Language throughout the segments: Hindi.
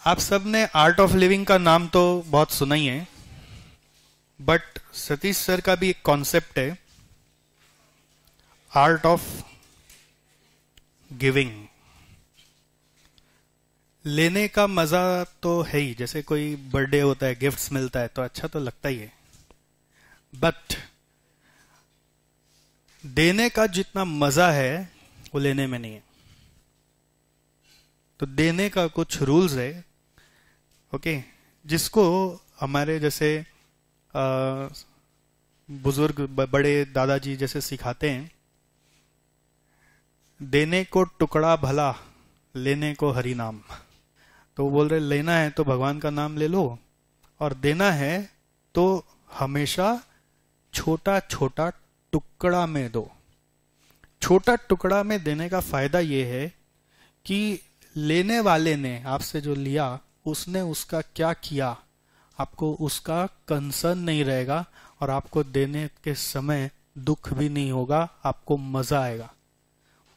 आप सब ने आर्ट ऑफ लिविंग का नाम तो बहुत सुना ही है, बट सतीश सर का भी एक कॉन्सेप्ट है, आर्ट ऑफ गिविंग। लेने का मजा तो है ही, जैसे कोई बर्थडे होता है, गिफ्ट्स मिलता है तो अच्छा तो लगता ही है, बट देने का जितना मजा है वो लेने में नहीं है। तो देने का कुछ रूल्स है, ओके, जिसको हमारे जैसे बुजुर्ग बड़े दादाजी जैसे सिखाते हैं। देने को टुकड़ा भला, लेने को हरि नाम। तो वो बोल रहे लेना है तो भगवान का नाम ले लो, और देना है तो हमेशा छोटा छोटा टुकड़ा में दो। छोटा टुकड़ा में देने का फायदा ये है कि लेने वाले ने आपसे जो लिया, उसने उसका क्या किया, आपको उसका कंसर्न नहीं रहेगा, और आपको देने के समय दुख भी नहीं होगा, आपको मजा आएगा।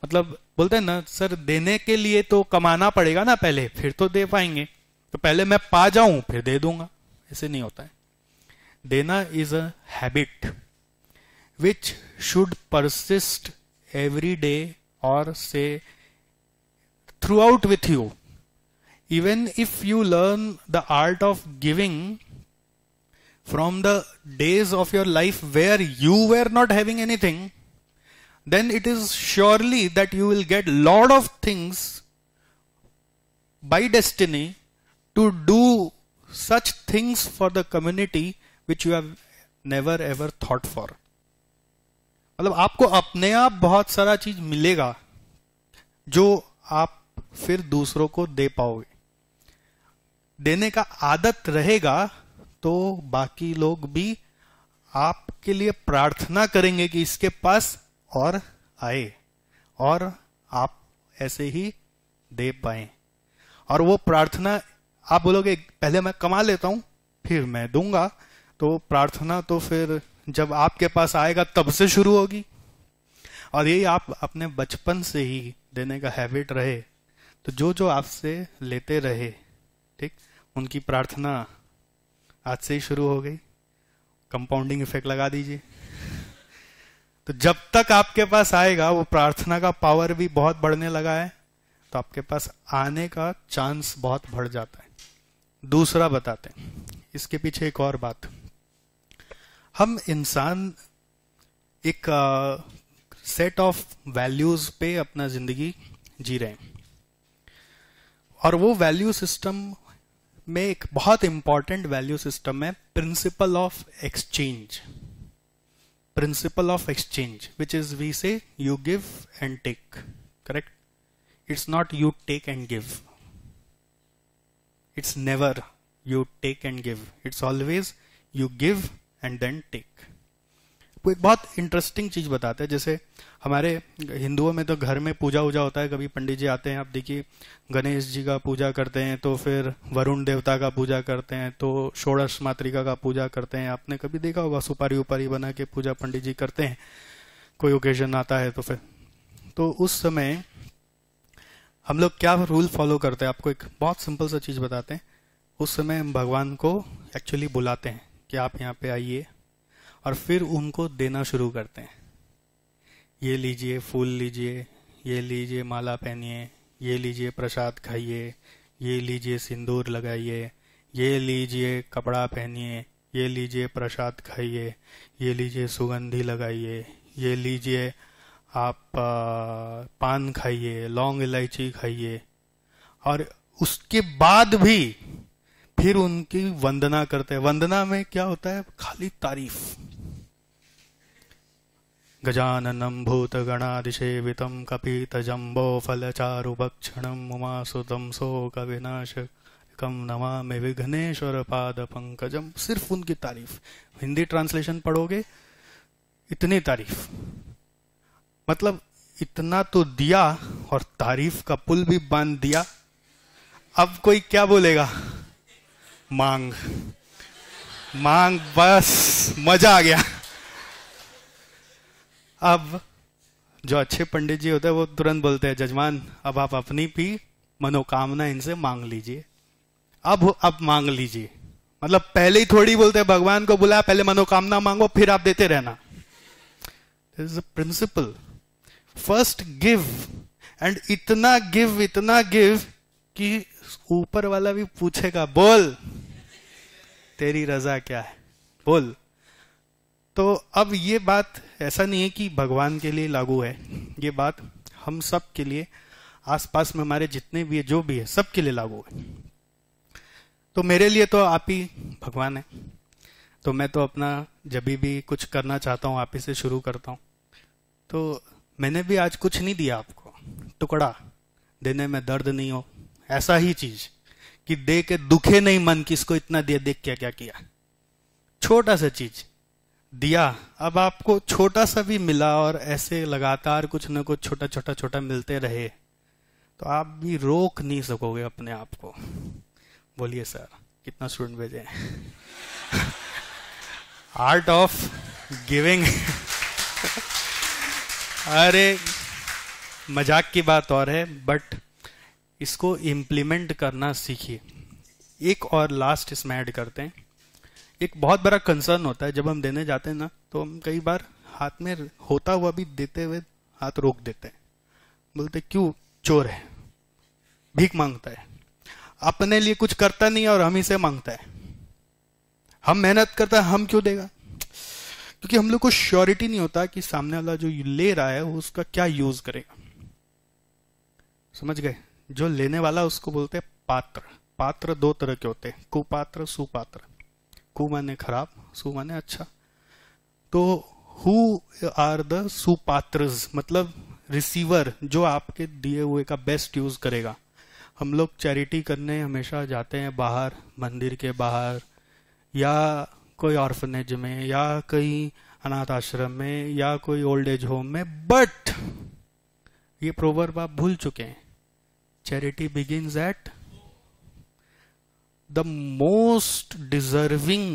मतलब बोलते हैं ना सर, देने के लिए तो कमाना पड़ेगा ना पहले, फिर तो दे पाएंगे, तो पहले मैं पा जाऊं फिर दे दूंगा, ऐसे नहीं होता है। देना is a habit which should persist every day, और से throughout with you. Even if you learn the art of giving from the days of your life where you were not having anything, then it is surely that you will get lot of things by destiny to do such things for the community which you have never ever thought for. मतलब आपको अपने आप बहुत सारा चीज मिलेगा जो आप फिर दूसरों को दे पाओगे। देने का आदत रहेगा तो बाकी लोग भी आपके लिए प्रार्थना करेंगे कि इसके पास और आए, और आप ऐसे ही दे पाए। और वो प्रार्थना आप बोलोगे पहले मैं कमा लेता हूं फिर मैं दूंगा, तो प्रार्थना तो फिर जब आपके पास आएगा तब से शुरू होगी। और यही आप अपने बचपन से ही देने का हैबिट रहे, तो जो जो आपसे लेते रहे, ठीक, उनकी प्रार्थना आज से ही शुरू हो गई। कंपाउंडिंग इफेक्ट लगा दीजिए। तो जब तक आपके पास आएगा वो प्रार्थना का पावर भी बहुत बढ़ने लगा है, तो आपके पास आने का चांस बहुत बढ़ जाता है। दूसरा बताते हैं इसके पीछे एक और बात। हम इंसान एक सेट ऑफ वैल्यूज पे अपना जिंदगी जी रहे हैं, और वो वैल्यू सिस्टम में एक बहुत इंपॉर्टेंट वैल्यू सिस्टम है principle of exchange. Principle of exchange which is we say you give and take, correct? It's not you take and give, it's never you take and give, it's always you give and then take. वो एक बहुत इंटरेस्टिंग चीज बताते हैं। जैसे हमारे हिंदुओं में तो घर में पूजा वूजा होता है, कभी पंडित जी आते हैं, आप देखिए गणेश जी का पूजा करते हैं, तो फिर वरुण देवता का पूजा करते हैं, तो षोडश मातृका का पूजा करते हैं। आपने कभी देखा होगा सुपारी उपारी बना के पूजा पंडित जी करते हैं, कोई ओकेजन आता है तो फिर। तो उस समय हम लोग क्या रूल फॉलो करते हैं, आपको एक बहुत सिंपल सा चीज बताते हैं। उस समय हम भगवान को एक्चुअली बुलाते हैं कि आप यहाँ पे आइए, और फिर उनको देना शुरू करते हैं। ये लीजिए फूल लीजिए, ये लीजिए माला पहनिए, ये लीजिए प्रसाद खाइए, ये लीजिए सिंदूर लगाइए, ये लीजिए कपड़ा पहनिए, ये लीजिए प्रसाद खाइए, ये लीजिए सुगंधी लगाइए, ये लीजिए आप पान खाइए, लौंग इलायची खाइए। और उसके बाद भी फिर उनकी वंदना करते हैं। वंदना में क्या होता है? खाली तारीफ। गजाननं भूतगणादिसेवितं कपितजम्बो फलचारुभक्षणं उमासुतं शोकविनाशकं नमामि विघ्नेश्वर पाद पंकजम। सिर्फ उनकी तारीफ। हिंदी ट्रांसलेशन पढ़ोगे, इतनी तारीफ, मतलब इतना तो दिया और तारीफ का पुल भी बांध दिया। अब कोई क्या बोलेगा? मांग मांग, बस मजा आ गया। अब जो अच्छे पंडित जी होते हैं वो तुरंत बोलते हैं, जजमान अब आप अपनी भी मनोकामना इनसे मांग लीजिए। अब मांग लीजिए। मतलब पहले ही थोड़ी बोलते हैं भगवान को बुलाया, पहले मनोकामना मांगो फिर आप देते रहना। This is a principle, first give, and इतना गिव कि ऊपर वाला भी पूछेगा बोल तेरी रजा क्या है, बोल। तो अब ये बात ऐसा नहीं है कि भगवान के लिए लागू है, ये बात हम सब के लिए, आसपास में हमारे जितने भी है, जो भी है, सबके लिए लागू है। तो मेरे लिए तो आप ही भगवान है। तो मैं तो अपना जब भी कुछ करना चाहता हूं आप ही से शुरू करता हूं। तो मैंने भी आज कुछ नहीं दिया आपको, टुकड़ा देने में दर्द नहीं हो, ऐसा ही चीज कि दे के दुखे नहीं मन कि इसको इतना दिया, देख क्या क्या किया, छोटा सा चीज दिया। अब आपको छोटा सा भी मिला और ऐसे लगातार कुछ ना कुछ छोटा मिलते रहे तो आप भी रोक नहीं सकोगे अपने आप को। बोलिए सर कितना स्टूडेंट भेजे हैं? Art of giving. अरे मजाक की बात और है, बट इसको इम्प्लीमेंट करना सीखिए। एक और लास्ट इसमें ऐड करते हैं। एक बहुत बड़ा कंसर्न होता है जब हम देने जाते हैं ना, तो हम कई बार हाथ में होता हुआ भी देते हुए हाथ रोक देते हैं। बोलते क्यों, चोर है, भीख मांगता है, अपने लिए कुछ करता नहीं और हम ही से मांगता है। हम मेहनत करता है, हम क्यों देगा? क्योंकि हम लोग को श्योरिटी नहीं होता कि सामने वाला जो ले रहा है वो उसका क्या यूज करेगा। समझ गए? जो लेने वाला उसको बोलते हैं पात्र। पात्र दो तरह के होते हैं, कुपात्र सुपात्र। कु माने खराब, सु माने अच्छा। तो हु आर द सुपात्रस, मतलब रिसीवर, जो आपके दिए हुए का बेस्ट यूज करेगा। हम लोग चैरिटी करने हमेशा जाते हैं बाहर, मंदिर के बाहर या कोई ऑर्फनेज में या कहीं अनाथ आश्रम में या कोई ओल्ड एज होम में, बट ये प्रोवर्ब आप भूल चुके हैं। Charity begins at the most deserving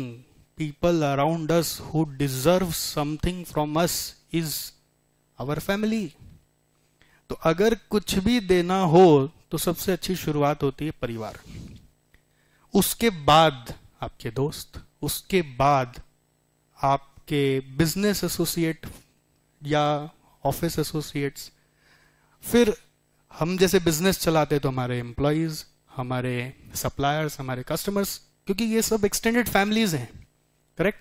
people around us who deserve something from us is our family. तो अगर कुछ भी देना हो तो सबसे अच्छी शुरुआत होती है परिवार, उसके बाद आपके दोस्त, उसके बाद आपके बिजनेस एसोसिएट या ऑफिस एसोसिएट्स, फिर हम जैसे बिजनेस चलाते तो हमारे एम्प्लॉयज, हमारे सप्लायर्स, हमारे कस्टमर्स, क्योंकि ये सब एक्सटेंडेड फैमिलीज हैं, करेक्ट?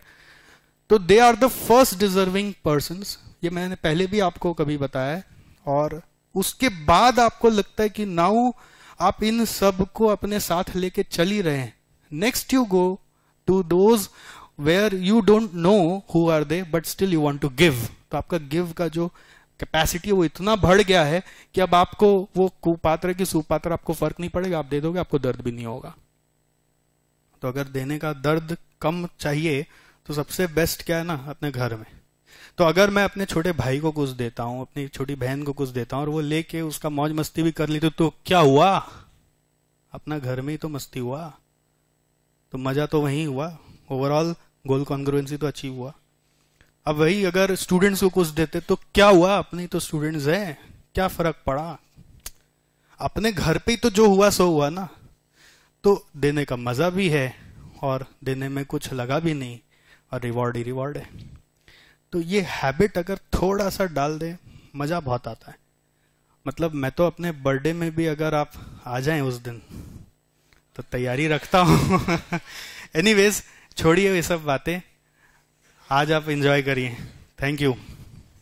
तो they are the first deserving persons. ये मैंने पहले भी आपको कभी बताया है। और उसके बाद आपको लगता है कि नाउ आप इन सब को अपने साथ लेके चल ही रहे हैं। Next you go to those where you don't know who are they, but still you want to give. तो आपका गिव का जो कैपेसिटी वो इतना बढ़ गया है कि अब आपको वो कुपात्र की सुपात्र आपको फर्क नहीं पड़ेगा, आप दे दोगे, आपको दर्द भी नहीं होगा। तो अगर देने का दर्द कम चाहिए तो सबसे बेस्ट क्या है ना, अपने घर में। तो अगर मैं अपने छोटे भाई को कुछ देता हूं, अपनी छोटी बहन को कुछ देता हूं और वो लेके उसका मौज मस्ती भी कर ली तो क्या हुआ? अपना घर में ही तो मस्ती हुआ, तो मजा तो वही हुआ, ओवरऑल गोल कॉन्ग्रुएंसी तो अचीव हुआ। अब वही अगर स्टूडेंट्स को कुछ देते तो क्या हुआ? अपने तो स्टूडेंट्स हैं, क्या फर्क पड़ा? अपने घर पे ही तो जो हुआ सो हुआ ना। तो देने का मजा भी है और देने में कुछ लगा भी नहीं और रिवॉर्ड ही रिवॉर्ड है। तो ये हैबिट अगर थोड़ा सा डाल दे, मजा बहुत आता है। मतलब मैं तो अपने बर्थडे में भी अगर आप आ जाएं उस दिन तो तैयारी रखता हूं। एनीवेज छोड़िए ये सब बातें, आज आप एंजॉय करिए। Thank you.